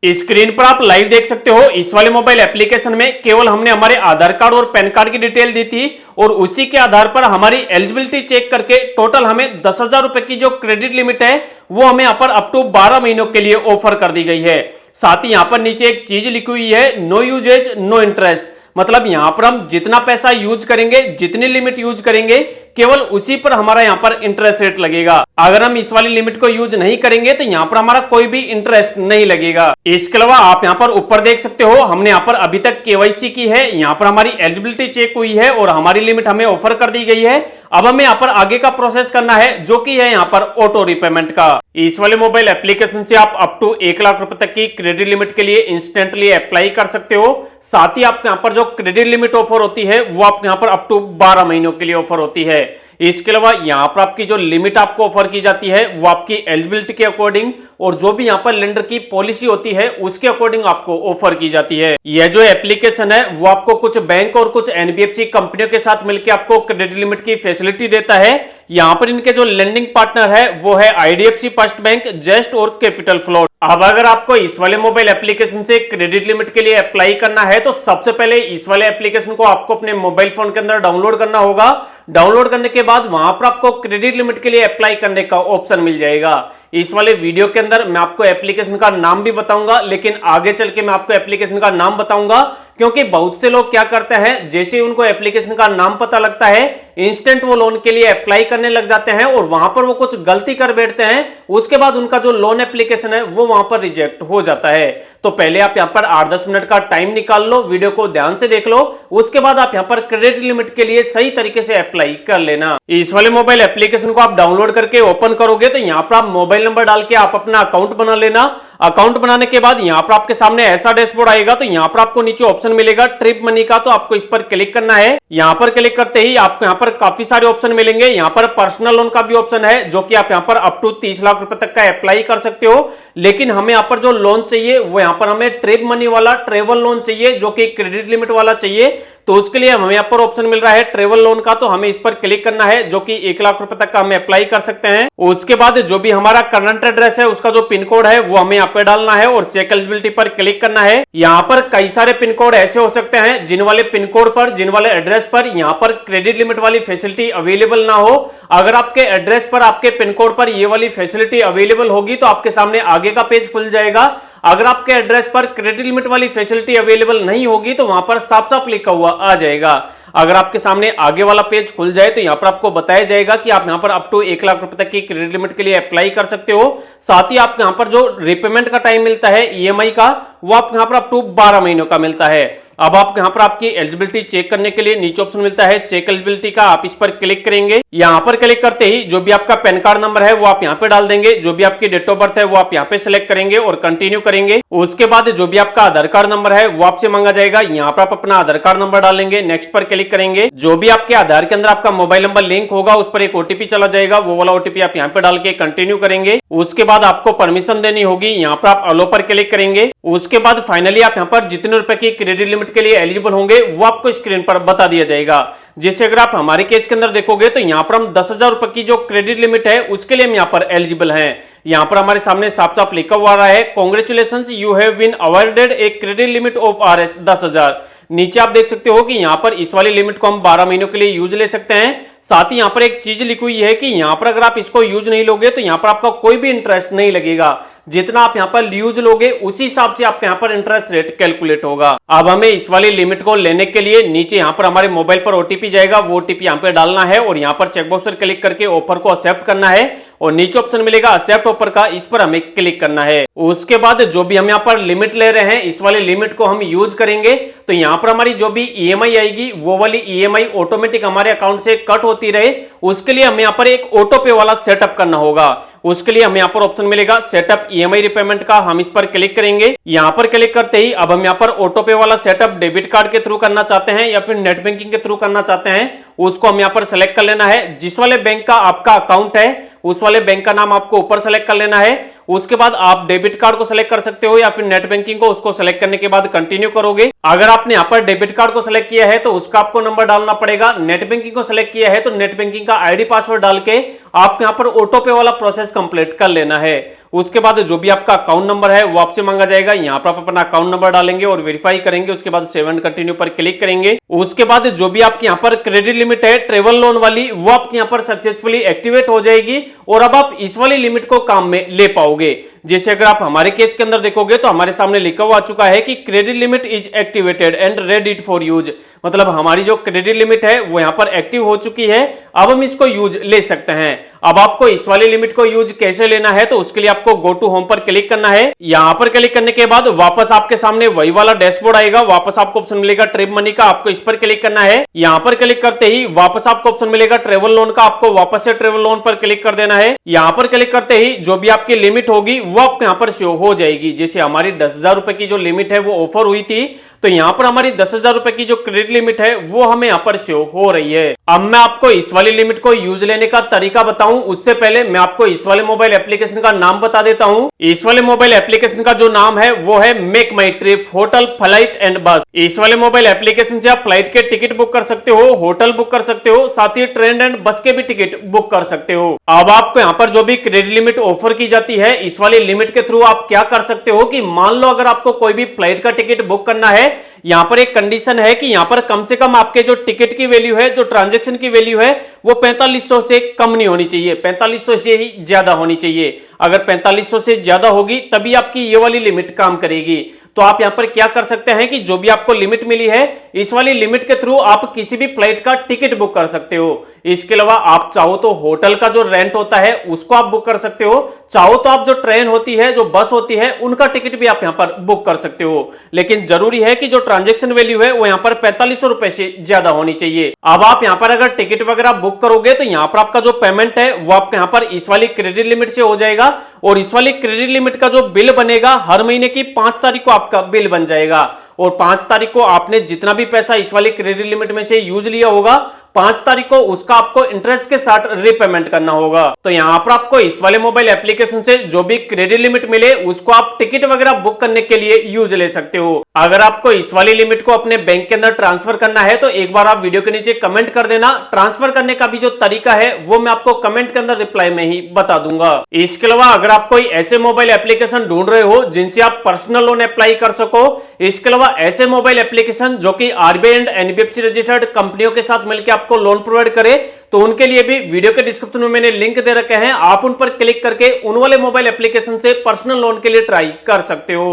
Screen पर आप live देख सकते हो। इस वाले मोबाइल एप्लीकेशन में केवल हमने हमारे आधार कार्ड और पैन कार्ड की डिटेल दी थी और उसी के आधार पर हमारी एलिजिबिलिटी चेक करके टोटल हमें 10,000 रुपए की जो क्रेडिट लिमिट है वो हमें यहाँ पर अप टू 12 महीनों के लिए ऑफर कर दी गई है। साथ ही यहाँ पर नीचे एक चीज लिखी हुई है, नो यूजेज नो इंटरेस्ट। मतलब यहां पर हम जितना पैसा यूज करेंगे, जितनी लिमिट यूज करेंगे, केवल उसी पर हमारा यहां पर इंटरेस्ट रेट लगेगा। अगर हम इस वाली लिमिट को यूज नहीं करेंगे तो यहां पर हमारा कोई भी इंटरेस्ट नहीं लगेगा। इसके अलावा आप यहां पर ऊपर देख सकते हो, हमने यहां पर अभी तक केवाईसी की है, यहां पर हमारी एलिजिबिलिटी चेक हुई है और हमारी लिमिट हमें ऑफर कर दी गई है। अब हमें यहां पर आगे का प्रोसेस करना है जो कि है यहां पर ऑटो रीपेमेंट का। इस वाले मोबाइल एप्लीकेशन से आप अप टू 1 लाख रुपए तक की क्रेडिट लिमिट के लिए इंस्टेंटली अप्लाई कर सकते हो। साथ ही आपके यहां पर जो क्रेडिट लिमिट ऑफर होती है वो आपके यहां पर अप टू 12 महीनों के लिए ऑफर होती है। इसके अलावा यहां पर आपकी जो लिमिट आपको ऑफर की जाती है वो आपकी एलिजिबिलिटी के अकॉर्डिंग और जो भी यहां पर लेंडर की पॉलिसी होती है उसके अकॉर्डिंग आपको ऑफर की जाती है। यह जो एप्लीकेशन है वो आपको कुछ बैंक और कुछ एनबीएफसी कंपनियों के साथ मिलकर आपको क्रेडिट लिमिट की फैसिलिटी देता है। यहां पर इनके जो लेंडिंग पार्टनर है वो है आईडीएफसी फर्स्ट बैंक, जेस्ट और कैपिटल फ्लोट। अब अगर आपको इस वाले मोबाइल एप्लीकेशन से क्रेडिट लिमिट के लिए अप्लाई करना है तो सबसे पहले इस वाले एप्लीकेशन को आपको अपने मोबाइल फोन के अंदर डाउनलोड करना होगा। डाउनलोड करने के बाद वहां पर आपको क्रेडिट लिमिट के लिए अप्लाई करने का ऑप्शन मिल जाएगा। इस वाले वीडियो के अंदर मैं आपको एप्लीकेशन का नाम भी बताऊंगा, लेकिन आगे चल के मैं आपको एप्लीकेशन का नाम बताऊंगा, क्योंकि बहुत से लोग क्या करते हैं, जैसे ही उनको एप्लीकेशन का नाम पता लगता है इंस्टेंट वो लोन के लिए अप्लाई करने लग जाते हैं और वहां पर वो कुछ गलती कर बैठते हैं। उसके बाद उनका जो लोन एप्लीकेशन है वो वहां पर रिजेक्ट हो जाता है। तो पहले आप यहां पर 8-10 मिनट का टाइम निकाल लो, वीडियो को ध्यान से देख लो, उसके बाद आप यहां पर क्रेडिट लिमिट के लिए सही तरीके से अप्लाई कर लेना। इस वाले मोबाइल एप्लीकेशन को आप डाउनलोड करके ओपन करोगे तो यहां पर आप मोबाइल नंबर डाल के आप अपना अकाउंट बना लेना। अकाउंट बनाने के बाद यहां पर आपके सामने ऐसा डैशबोर्ड आएगा, तो यहां पर आपको नीचे ऑप्शन मिलेगा ट्रिप मनी का, तो आपको इस पर क्लिक करना है। यहां पर क्लिक करते ही आपको यहां पर काफी सारे ऑप्शन मिलेंगे। यहां पर पर्सनल लोन का भी ऑप्शन है जो कि आप यहां पर अप टू 30 लाख रुपए तक का अप्लाई कर सकते हो। लेकिन हमें यहां पर जो लोन चाहिए वो यहां पर हमें ट्रिप मनी वाला ट्रेवल लोन चाहिए जो कि क्रेडिट लिमिट वाला चाहिए। तो उसके लिए हमें यहां पर ऑप्शन मिल रहा है ट्रेवल लोन का, तो हमें इस पर क्लिक करना है जो कि 1 लाख रुपए तक का हमें अप्लाई कर सकते हैं। उसके बाद जो भी हमारा करंट एड्रेस है उसका जो पिन कोड है वो हमें यहाँ पे डालना है और चेक एलिजिबिलिटी पर क्लिक करना है। यहाँ पर कई सारे पिन कोड ऐसे हो सकते हैं जिन वाले पिन कोड पर, जिन वाले एड्रेस पर यहाँ पर क्रेडिट लिमिट वाली फैसिलिटी अवेलेबल ना हो। अगर आपके एड्रेस पर, आपके पिन कोड पर ये वाली फैसिलिटी अवेलेबल होगी तो आपके सामने आगे का पेज खुल जाएगा। अगर आपके एड्रेस पर क्रेडिट लिमिट वाली फैसिलिटी अवेलेबल नहीं होगी तो वहां पर साफ साफ लिखा हुआ आ जाएगा। अगर आपके सामने आगे वाला पेज खुल जाए तो यहां पर आपको बताया जाएगा कि आप यहां पर अप टू 1 लाख रुपए तक की क्रेडिट लिमिट के लिए अप्लाई कर सकते हो। साथ ही आपको यहां पर जो रिपेमेंट का टाइम मिलता है ईएमआई का, वो आपको यहां पर अप टू 12 महीनों का मिलता है। अब आप यहां पर आपकी एलिजिबिलिटी चेक करने के लिए नीचे ऑप्शन मिलता है चेक एलिजिबिलिटी का, आप इस पर क्लिक करेंगे। यहां पर क्लिक करते ही जो भी आपका पैन कार्ड नंबर है वो आप यहां पे डाल देंगे, जो भी आपकी डेट ऑफ बर्थ है वो आप यहां पे सिलेक्ट करेंगे और कंटिन्यू करेंगे। उसके बाद जो भी आपका आधार कार्ड नंबर है वो आपसे मांगा जाएगा, यहां पर आप अपना आधार कार्ड नंबर डालेंगे, नेक्स्ट पर क्लिक करेंगे। जो भी आपके आधार के अंदर आपका मोबाइल नंबर लिंक होगा उस पर एक ओटीपी चला जाएगा, वो वाला ओटीपी आप यहां पे डाल के कंटिन्यू करेंगे। उसके बाद आपको परमिशन देनी होगी, यहां पर आप अलो पर क्लिक करेंगे। उसके बाद फाइनली आप यहां पर जितने रुपए की क्रेडिट लिमिट के लिए एलिजिबल होंगे वो आपको स्क्रीन पर बता दिया जाएगा। जैसे अगर आप हमारे केस के अंदर देखोगे तो यहां पर हम 10,000 रुपए की जो क्रेडिट लिमिट है उसके लिए हम यहां पर एलिजिबल हैं। यहां पर हमारे सामने साफ साफ लिखा हुआ रहा है congratulations you have been awarded a credit limit of RS 10,000। नीचे आप देख सकते हो कि यहां पर इस वाली लिमिट को हम 12 महीनों के लिए यूज ले सकते हैं। साथ ही यहां पर एक चीज लिखी हुई है कि यहां पर अगर आप इसको यूज नहीं लोगे तो यहां पर आपका कोई भी इंटरेस्ट नहीं लगेगा। जितना आप यहां पर यूज लोगे उसी हिसाब से आपके यहां पर इंटरेस्ट रेट कैलकुलेट होगा। अब हमें इस वाली लिमिट को लेने के लिए नीचे यहां पर हमारे मोबाइल पर ओटीपी जाएगा, वो ओटीपी यहां पे डालना है और यहां पर चेकबॉक्स पर क्लिक करके ऑफर को एक्सेप्ट करना है और नीचे ऑप्शन मिलेगा एक्सेप्ट ऑफर का, इस पर हमें क्लिक करना है। उसके बाद जो भी हम यहां पर लिमिट ले रहे हैं इस वाली लिमिट को हम यूज करेंगे तो यहां पर हमारी जो भी ईएमआई आएगी वो वाली ईएमआई ऑटोमेटिक हमारे अकाउंट से कट होती रहे, उसके लिए हमें यहां पर एक ऑटो पे वाला सेटअप करना होगा। उसके लिए हमें यहां पर ऑप्शन मिलेगा सेटअप ईएमआई रिपेमेंट का, हम इस पर क्लिक करेंगे। यहां पर क्लिक करते ही अब हम यहां पर ऑटो पे वाला सेटअप डेबिट कार्ड के थ्रू करना चाहते हैं या फिर नेट बैंकिंग के थ्रू करना चाहते हैं, उसको हम यहां पर सेलेक्ट कर लेना है। जिस वाले बैंक का आपका अकाउंट है उस वाले बैंक का नाम आपको ऊपर सेलेक्ट कर लेना है। उसके बाद आप डेबिट कार्ड को सेलेक्ट कर सकते हो या फिर नेट बैंकिंग को, उसको सेलेक्ट करने के बाद कंटिन्यू करोगे। अगर आपने यहां पर डेबिट कार्ड को सेलेक्ट किया है तो उसका आपको नंबर डालना पड़ेगा, नेट बैंकिंग को सेलेक्ट किया है तो नेट बैंकिंग का आईडी पासवर्ड डाल के आपको यहाँ पर ऑटो पे वाला प्रोसेस कंप्लीट कर लेना है। उसके बाद जो भी आपका अकाउंट नंबर है वो आपसे मांगा जाएगा, यहाँ पर आप अपना अकाउंट नंबर डालेंगे और वेरीफाई करेंगे। उसके बाद सेव एंड कंटिन्यू पर क्लिक करेंगे। उसके बाद जो भी आपकी यहाँ पर क्रेडिट लिमिट है ट्रेवल लोन वाली, वो आपके यहाँ पर सक्सेसफुली एक्टिवेट हो जाएगी और अब आप इस वाली लिमिट को काम में ले पाओगे। जैसे अगर आप हमारे केस के अंदर देखोगे तो हमारे सामने लिखा हुआ आ चुका है कि credit limit is activated and ready for use, मतलब हमारी जो क्रेडिट लिमिट है वो यहाँ पर एक्टिव हो चुकी है, अब हम इसको यूज ले सकते हैं। अब आपको इस वाली लिमिट को यूज कैसे लेना है, तो उसके लिए आपको गो टू होम पर क्लिक करना है। यहाँ पर क्लिक करने के बाद वापस आपके सामने वही वाला डैशबोर्ड आएगा, वापस आपको ऑप्शन मिलेगा ट्रिप मनी का, आपको इस पर क्लिक करना है। यहाँ पर क्लिक करते ही वापस आपको ऑप्शन मिलेगा ट्रेवल लोन का, आपको वापस से ट्रेवल लोन पर क्लिक कर देना है। यहाँ पर क्लिक करते ही जो भी आपकी लिमिट होगी वो आपको यहाँ पर शो हो जाएगी। जैसे हमारी 10,000 रुपए की जो लिमिट है वो ऑफर हुई थी, तो यहाँ पर हमारी 10,000 रुपए की जो क्रेडिट लिमिट है वो हमें यहाँ पर शो हो रही है। अब मैं आपको इस वाली लिमिट को यूज लेने का तरीका बताऊं उससे पहले मैं आपको इस वाले मोबाइल एप्लीकेशन का नाम बता देता हूं। इस वाले मोबाइल एप्लीकेशन का जो नाम है वो है make my trip hotel flight and बस। इस वाले मोबाइल एप्लीकेशन से आप फ्लाइट के टिकट बुक कर सकते हो, होटल बुक कर सकते हो, साथ ही ट्रेन एंड बस के भी टिकट बुक कर सकते हो। अब आपको यहाँ पर जो भी क्रेडिट लिमिट ऑफर की जाती है, इस वाली लिमिट के थ्रू आप क्या कर सकते हो कि मान लो अगर आपको कोई भी फ्लाइट का टिकट बुक करना है, यहाँ पर एक कंडीशन है कि यहाँ पर कम से कम आपके जो टिकट की वैल्यू है, जो ट्रांजैक्शन की वैल्यू है वो 4500 से कम नहीं होनी चाहिए, 4500 से ही ज्यादा होनी चाहिए। अगर 4500 से ज्यादा होगी तभी आपकी ये वाली लिमिट काम करेगी। तो आप यहां पर क्या कर सकते हैं कि जो भी आपको लिमिट मिली है इस वाली लिमिट के थ्रू आप किसी भी फ्लाइट का टिकट बुक कर सकते हो। इसके अलावा आप चाहो तो होटल का जो रेंट होता है उसको आप बुक कर सकते हो, चाहो तो आप जो ट्रेन होती है, जो बस होती है, उनका टिकट भी आप यहां पर बुक कर सकते हो। लेकिन जरूरी है कि जो ट्रांजैक्शन वैल्यू है वो यहां पर 4500 रुपए से ज्यादा होनी चाहिए। अब आप यहां पर अगर टिकट वगैरह बुक करोगे तो यहां पर आपका जो पेमेंट है वो आपके यहां पर इस वाली क्रेडिट लिमिट से हो जाएगा और इस वाली क्रेडिट लिमिट का जो बिल बनेगा हर महीने की 5 तारीख को आपका बिल बन जाएगा और 5 तारीख को आपने जितना भी पैसा इस वाली क्रेडिट लिमिट में से यूज लिया होगा 5 तारीख को उसका आपको इंटरेस्ट के साथ रीपेमेंट करना होगा। तो यहां पर आपको इस वाले मोबाइल एप्लीकेशन से जो भी क्रेडिट लिमिट मिले उसको आप टिकट वगैरह बुक करने के लिए यूज ले सकते हो। अगर आपको इस वाली लिमिट को अपने बैंक के अंदर ट्रांसफर करना है तो एक बार आप वीडियो के नीचे कमेंट कर देना। ट्रांसफर करने का भी जो तरीका है वो मैं आपको कमेंट के अंदर रिप्लाई में ही बता दूंगा। इसके अलावा अगर आप कोई ऐसे मोबाइल एप्लीकेशन ढूंढ रहे हो जिनसे आप पर्सनल लोन अप्लाई कर सको, इसके अलावा ऐसे मोबाइल एप्लीकेशन जो कि आरबीआई एंड एनबीएफसी रजिस्टर्ड कंपनियों के साथ मिलकर आपको लोन प्रोवाइड करे, तो उनके लिए भी वीडियो के डिस्क्रिप्शन में मैंने लिंक दे रखे हैं, आप उन पर क्लिक करके उन वाले मोबाइल एप्लीकेशन से पर्सनल लोन के लिए ट्राई कर सकते हो।